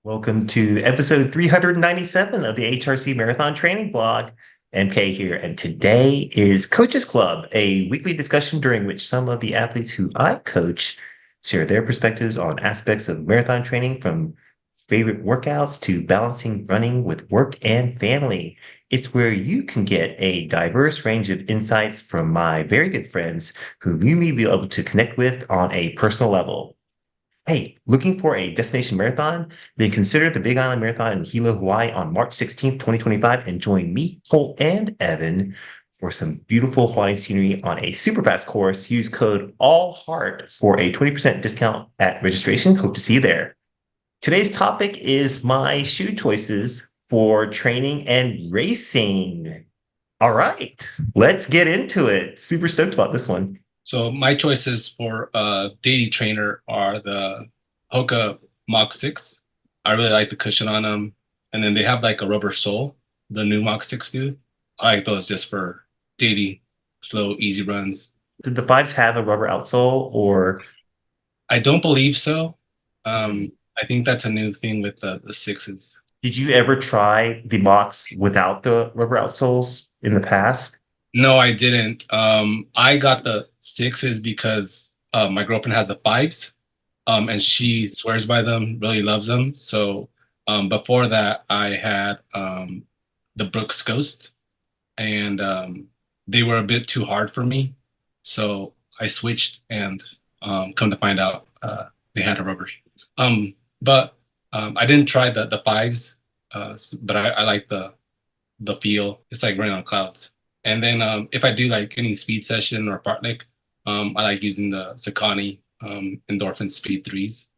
Welcome to episode 397 of the AHRC Marathon Training Blog. MK here, and today is Coaches Club, a weekly discussion during which some of the athletes who I coach share their perspectives on aspects of marathon training, from favorite workouts to balancing running with work and family. It's where you can get a diverse range of insights from my very good friends who you may be able to connect with on a personal level. Hey, looking for a destination marathon? Then consider the Big Island Marathon in Hilo, Hawaii on March 16th, 2025, and join me, Cole, and Evan for some beautiful Hawaiian scenery on a super fast course. Use code ALLHEART for a 20% discount at registration. Hope to see you there. Today's topic is my shoe choices for training and racing. All right, let's get into it. Super stoked about this one. So my choices for a daily trainer are the Hoka Mach 6. I really like the cushion on them. And then they have like a rubber sole, the new Mach 6 do. I like those just for daily, slow, easy runs. Did the fives have a rubber outsole or? I don't believe so. I think that's a new thing with the sixes. Did you ever try the Mox without the rubber outsoles in the past? No, I didn't. I got the sixes because my girlfriend has the fives, and she swears by them, really loves them. So before that, I had the Brooks Ghost, and they were a bit too hard for me. So I switched, and come to find out, they had a rubber. But I didn't try the fives, but I like the feel. It's like running on clouds. And then if I do like any speed session or fartlek, I like using the Saucony Endorphin Speed 3s.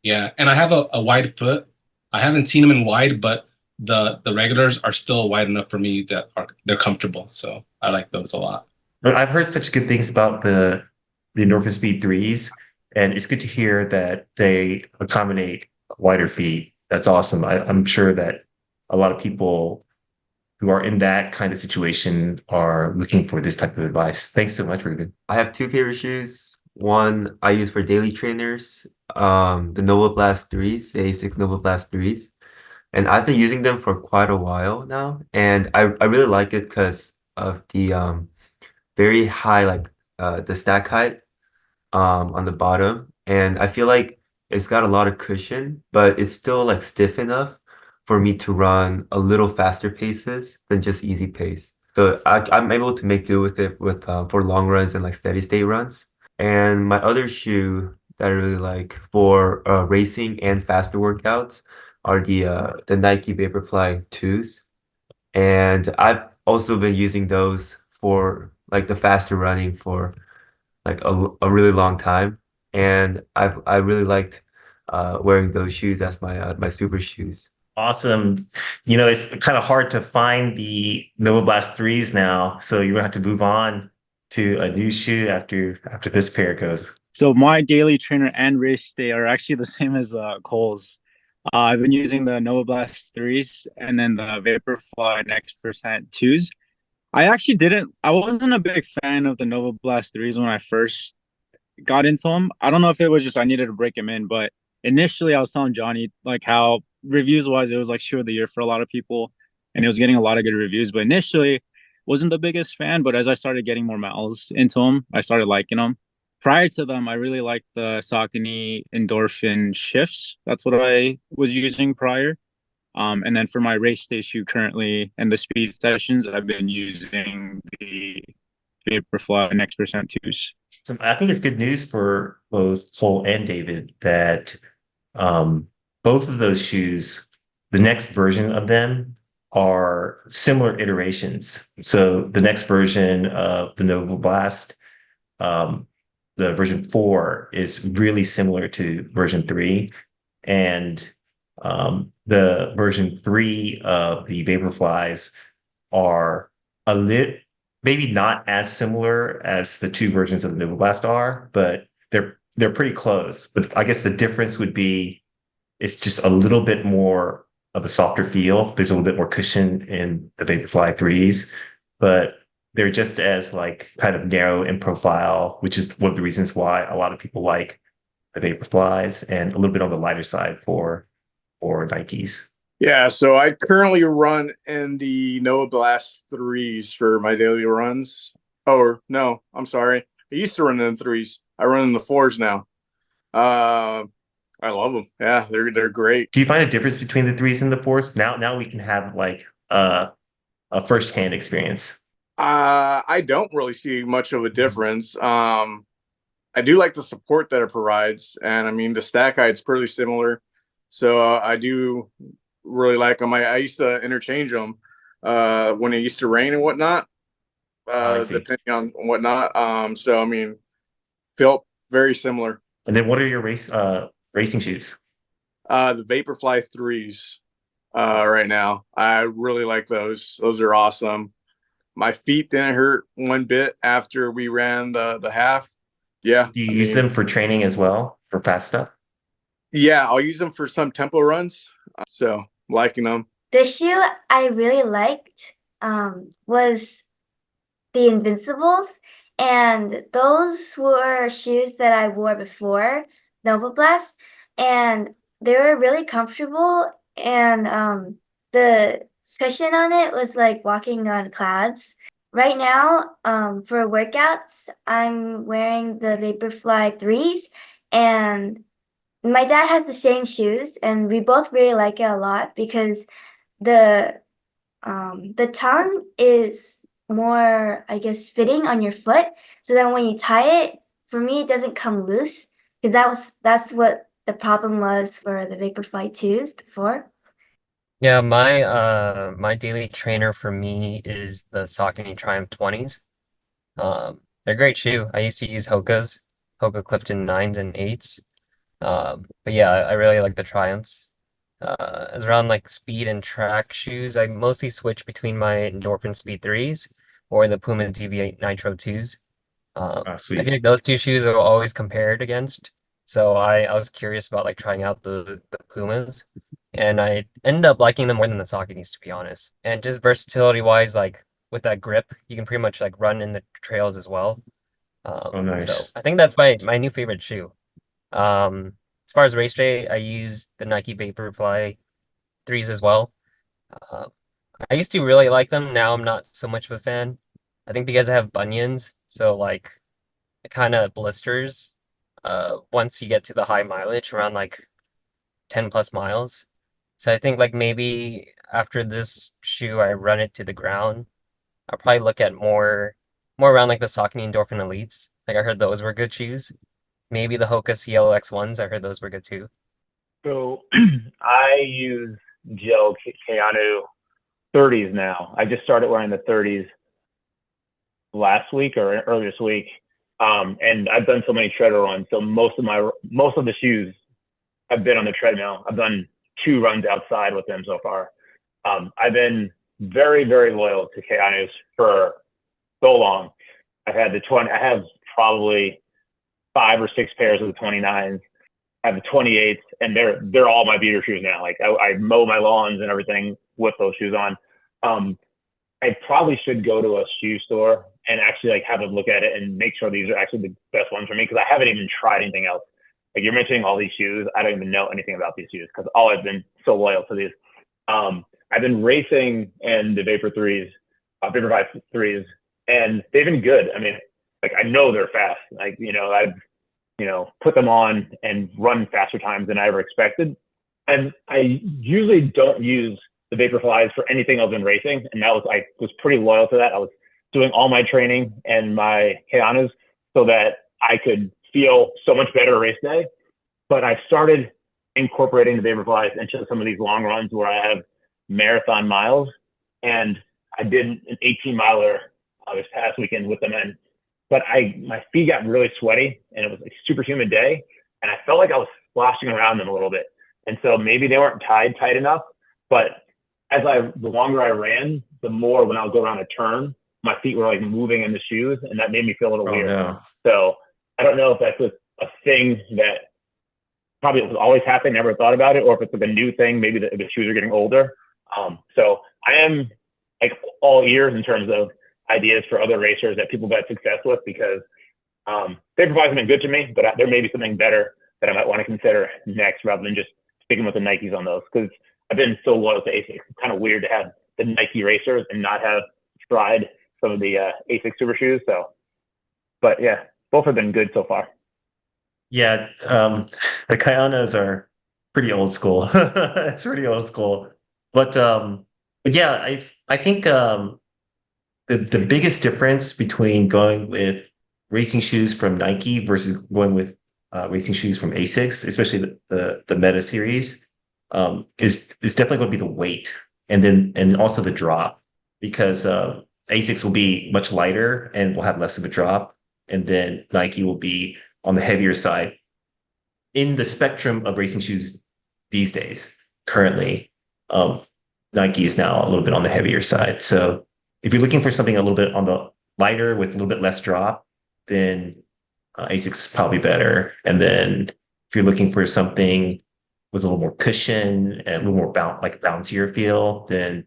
Yeah, and I have a wide foot. I haven't seen them in wide, but the regulars are still wide enough for me that they're comfortable. So I like those a lot. But I've heard such good things about the Endorphin Speed 3s, and it's good to hear that they accommodate wider feet. That's awesome. I'm sure that a lot of people who are in that kind of situation are looking for this type of advice. Thanks so much, Ruben. I have two favorite shoes. One I use for daily trainers, the Nova Blast 3s, the ASICS Nova Blast 3s. And I've been using them for quite a while now. And I really like it because of the very high, the stack height on the bottom. And I feel like it's got a lot of cushion, but it's still like stiff enough for me to run a little faster paces than just easy pace. So I'm able to make do with it for long runs and like steady state runs. And my other shoe that I really like for racing and faster workouts are the Nike Vaporfly 2s. And I've also been using those for like the faster running for like a really long time. And I really liked wearing those shoes as my super shoes. Awesome. It's kind of hard to find the Nova Blast 3s now, so you're gonna have to move on to a new shoe after this pair goes. So my daily trainer and race day are actually the same as Cole's. I've been using the Nova Blast 3s and then the Vaporfly Next Percent 2s. I wasn't a big fan of the Nova Blast 3s when I first got into them. I don't know if it was just I needed to break them in, but initially I was telling Johnny like how reviews wise it was like shoe of the year for a lot of people and it was getting a lot of good reviews. But initially wasn't the biggest fan, but as I started getting more miles into them, I started liking them. Prior to them, I really liked the Saucony Endorphin shifts. That's what I was using prior. And then for my race day shoe currently and the speed sessions, I've been using the Vaporfly Next Percent 2s. So I think it's good news for both Cole and David that both of those shoes, the next version of them are similar iterations. So the next version of the Nova Blast, the version 4 is really similar to version 3. And the version 3 of the Vaporflies are a lit, maybe not as similar as the two versions of the Nova Blast are, but they're pretty close. But I guess the difference would be it's just a little bit more of a softer feel. There's a little bit more cushion in the Vaporfly 3s, but they're just as like kind of narrow in profile, which is one of the reasons why a lot of people like the Vaporflies, and a little bit on the lighter side for or Nikes? Yeah, so I currently run in the Nova Blast threes for my daily runs. Or no, I'm sorry. I used to run in the threes. I run in the fours now. Uh, I love them. Yeah, they're great. Do you find a difference between the threes and the fours? Now we can have like a firsthand experience. I don't really see much of a difference. I do like the support that it provides, and I mean the stack height's pretty similar. So I do really like them. I used to interchange them when it used to rain and whatnot, I see. depending on whatnot. So I mean, felt very similar. And then what are your racing shoes? The Vaporfly threes right now. I really like those. Those are awesome. My feet didn't hurt one bit after we ran the half. Yeah, Do you I use mean, them for training as well for fast stuff? yeah, I'll use them for some tempo runs. So liking them. The shoe I really liked was the Invincibles, and those were shoes that I wore before Nova Blast, and they were really comfortable, and the cushion on it was like walking on clouds. Right now, for workouts, I'm wearing the Vaporfly threes, and my dad has the same shoes, and we both really like it a lot because the the tongue is more, I guess, fitting on your foot. So then when you tie it, for me, it doesn't come loose because that's what the problem was for the Vaporfly 2s before. Yeah, my daily trainer for me is the Saucony Triumph 20s. They're a great shoe. I used to use Hoka Clifton 9s and 8s. But yeah, I really like the Triumphs. As around like speed and track shoes, I mostly switch between my Endorphin Speed 3s or the Puma DV8 Nitro 2s. I Sweet. feel like those two shoes are always compared against. So I was curious about like trying out the Pumas, and I ended up liking them more than the Sauconys, to be honest. And just versatility wise, like with that grip, you can pretty much like run in the trails as well. Oh, So nice. I think that's my new favorite shoe. As far as race day, I use the Nike Vaporfly threes as well. Uh, I used to really like them. Now I'm not so much of a fan. I think because I have bunions, so like it kind of blisters once you get to the high mileage around like 10 plus miles. So I think like maybe after this shoe I run it to the ground, I'll probably look at more around like the Saucony Endorphin Elites. Like I heard those were good shoes. Maybe the Hoka CLX ones, I heard those were good too. So I use gel Keanu 30s now. I just started wearing the 30s last week or earlier this week. And I've done so many treadmill runs. So most of the shoes have been on the treadmill. I've done 2 runs outside with them so far. I've been very, very loyal to Keanu's for so long. I have probably 5 or 6 pairs of the 29s. I have the 28s, and they're all my beater shoes now. Like I mow my lawns and everything with those shoes on. I probably should go to a shoe store and actually like have a look at it and make sure these are actually the best ones for me, because I haven't even tried anything else. Like you're mentioning all these shoes, I don't even know anything about these shoes because I've been so loyal to these. I've been racing in the Vaporfly threes, and they've been good. I mean, like I know they're fast. Like I've put them on and run faster times than I ever expected. And I usually don't use the Vaporflies for anything other than racing. And I was pretty loyal to that. I was doing all my training and my Keanu's so that I could feel so much better race day. But I started incorporating the Vaporflies into some of these long runs where I have marathon miles. And I did an 18-miler this past weekend with them in. But my feet got really sweaty, and it was a super humid day, and I felt like I was splashing around them a little bit. And so maybe they weren't tied tight enough. But the longer I ran, the more when I would go around a turn, my feet were like moving in the shoes, and that made me feel a little weird. No. So I don't know if that's a thing that probably was always happening, never thought about it, or if it's like a new thing, maybe the shoes are getting older. So I am like all ears in terms of ideas for other racers that people have had success with, because Vaporflies have been good to me, but there may be something better that I might want to consider next rather than just sticking with the Nikes on those because I've been so loyal to ASICs. It's kind of weird to have the Nike racers and not have tried some of the ASICS super shoes. So, but yeah, both have been good so far. Yeah, the Kayanas are pretty old school. It's pretty old school. But yeah, I think the biggest difference between going with racing shoes from Nike versus going with racing shoes from Asics, especially the Meta series, is definitely going to be the weight and also the drop because Asics will be much lighter and will have less of a drop, and then Nike will be on the heavier side in the spectrum of racing shoes these days. Currently, Nike is now a little bit on the heavier side. So if you're looking for something a little bit on the lighter with a little bit less drop, then Asics is probably better. And then if you're looking for something with a little more cushion and a little more bouncier feel, then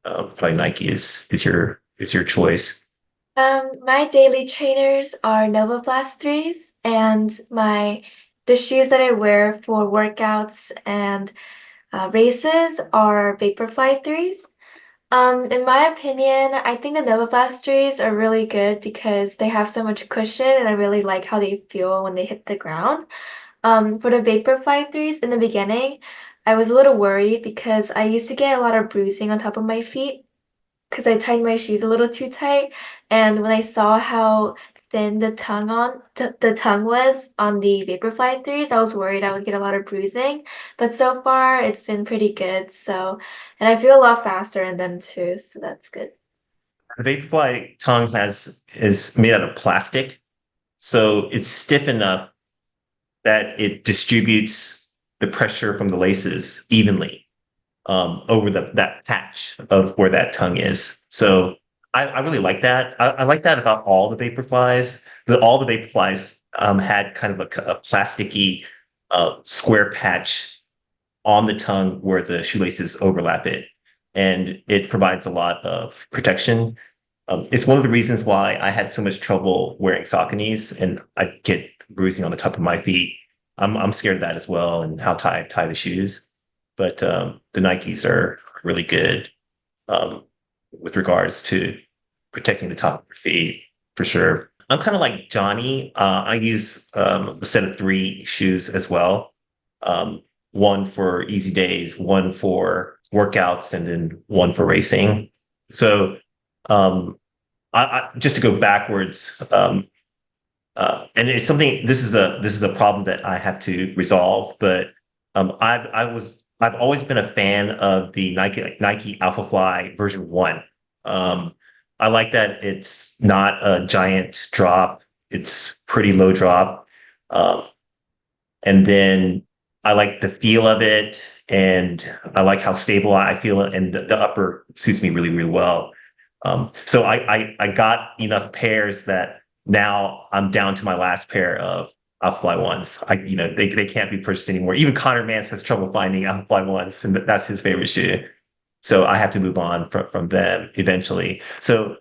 probably Nike is your choice. My daily trainers are Nova Blast 3s, and the shoes that I wear for workouts and races are Vaporfly 3s. In my opinion, I think the Nova Blast 3s are really good because they have so much cushion and I really like how they feel when they hit the ground. For the Vaporfly 3s in the beginning, I was a little worried because I used to get a lot of bruising on top of my feet because I tied my shoes a little too tight. And when I saw how thin the tongue was on the Vaporfly 3s, I was worried I would get a lot of bruising. But so far, it's been pretty good. And I feel a lot faster in them too, so that's good. The Vaporfly tongue is made out of plastic, so it's stiff enough that it distributes the pressure from the laces evenly over that patch of where that tongue is. So I really like that. I like that about all the Vaporflies. All the Vaporflies had kind of a plasticky square patch on the tongue where the shoelaces overlap it, and it provides a lot of protection. It's one of the reasons why I had so much trouble wearing Sauconys and I get bruising on the top of my feet. I'm scared of that as well and how I tie the shoes. But the Nikes are really good with regards to protecting the top of your feet for sure. I'm kind of like Johnny. I use a set of 3 shoes as well. One for easy days, one for workouts, and then one for racing. So I just to go backwards, and it's something. This is a problem that I have to resolve. But I've always been a fan of the Nike Alphafly version 1. I like that it's not a giant drop; it's pretty low drop, and then I like the feel of it, and I like how stable I feel, and the upper suits me really, really well. So I got enough pairs that now I'm down to my last pair of Alphafly ones. They can't be purchased anymore. Even Connor Mance has trouble finding Alphafly ones, and that's his favorite shoe. So I have to move on from them eventually. So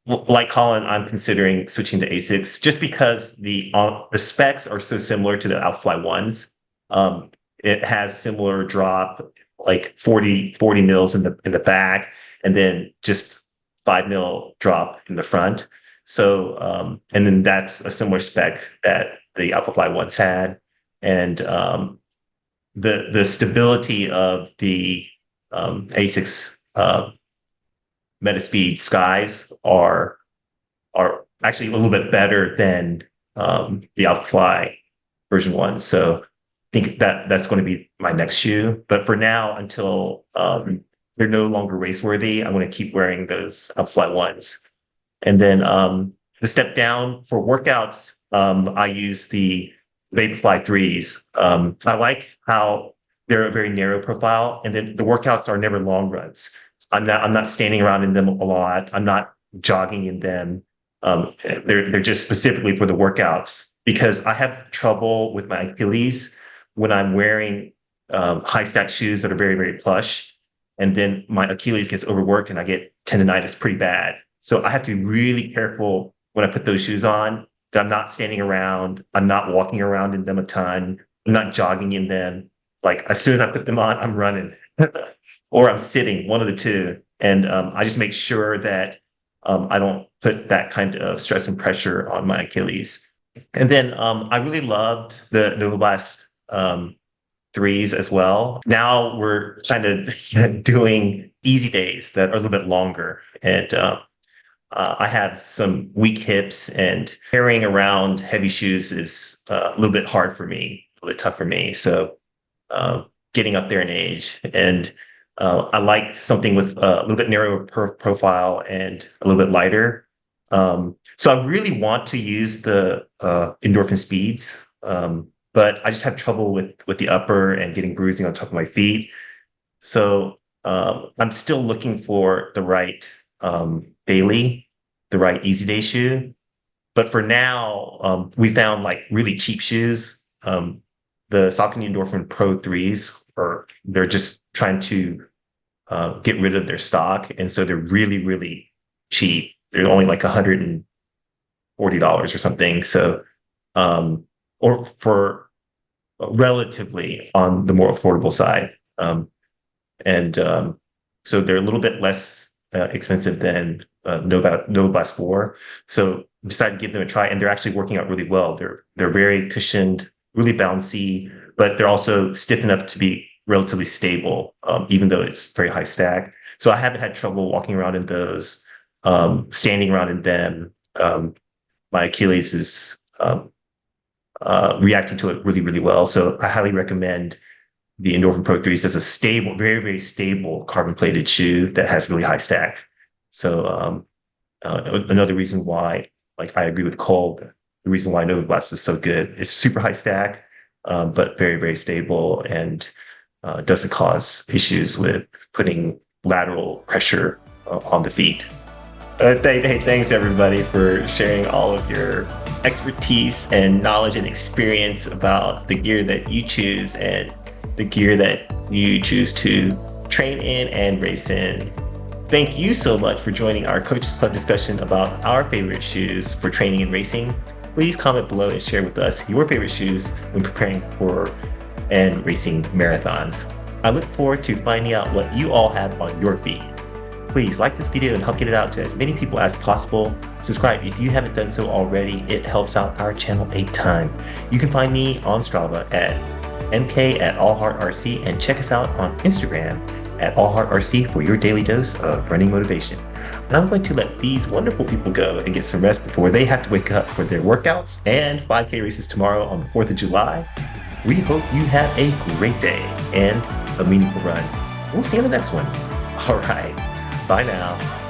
like Colin, I'm considering switching to Asics just because the specs are so similar to the Alphafly ones. It has similar drop, like 40 mils in the back, and then just 5 mil drop in the front. So and then that's a similar spec that the Alphafly ones had, and the stability of the Asics Metaspeed Skies are actually a little bit better than the Alphafly version 1. So I think that's going to be my next shoe. But for now, until they're no longer race worthy, I'm going to keep wearing those Alphafly ones. And then the step down for workouts, I use the Vaporfly 3s. I like how they're a very narrow profile, and then the workouts are never long runs. I'm not standing around in them a lot. I'm not jogging in them. They're just specifically for the workouts because I have trouble with my Achilles when I'm wearing high stack shoes that are very, very plush, and then my Achilles gets overworked and I get tendonitis pretty bad. So I have to be really careful when I put those shoes on that I'm not standing around, I'm not walking around in them a ton, I'm not jogging in them. like as soon as I put them on, I'm running or I'm sitting, one of the two. And I just make sure that I don't put that kind of stress and pressure on my Achilles. And then I really loved the Novablast threes as well. Now we're kind of doing easy days that are a little bit longer. And I have some weak hips, and carrying around heavy shoes is a little bit hard for me, a little bit tough for me. So getting up there in age, and I like something with a little bit narrower profile and a little bit lighter. So I really want to use the endorphin speeds, but I just have trouble with the upper and getting bruising on top of my feet. So I'm still looking for the right Bailey, the right Easy Day shoe. But for now, we found like really cheap shoes. The Saucony Endorphin Pro 3s, they're just trying to get rid of their stock. And so they're really, really cheap. They're only like $140 or something. So, or for relatively on the more affordable side. So they're a little bit less expensive than Novablast 4. So decided to give them a try, and they're actually working out really well. They're very cushioned, really bouncy, but they're also stiff enough to be relatively stable, even though it's very high stack. So I haven't had trouble walking around in those, standing around in them. My Achilles is reacting to it really, really well. So I highly recommend the Endorphin Pro 3s as a stable, very, very stable carbon plated shoe that has really high stack. So another reason why, like I agree with Cole, the reason why Novablast is so good. It's super high stack, but very, very stable, and doesn't cause issues with putting lateral pressure on the feet. Hey, thanks everybody for sharing all of your expertise and knowledge and experience about the gear that you choose and the gear that you choose to train in and race in. Thank you so much for joining our Coaches Club discussion about our favorite shoes for training and racing. Please comment below and share with us your favorite shoes when preparing for and racing marathons. I look forward to finding out what you all have on your feet. Please like this video and help get it out to as many people as possible. Subscribe if you haven't done so already. It helps out our channel a ton. You can find me on Strava at MK@AHRC, and check us out on Instagram at AHRC for your daily dose of running motivation. I'm going to let these wonderful people go and get some rest before they have to wake up for their workouts and 5K races tomorrow on the 4th of July. We hope you have a great day and a meaningful run. We'll see you in the next one. All right. Bye now.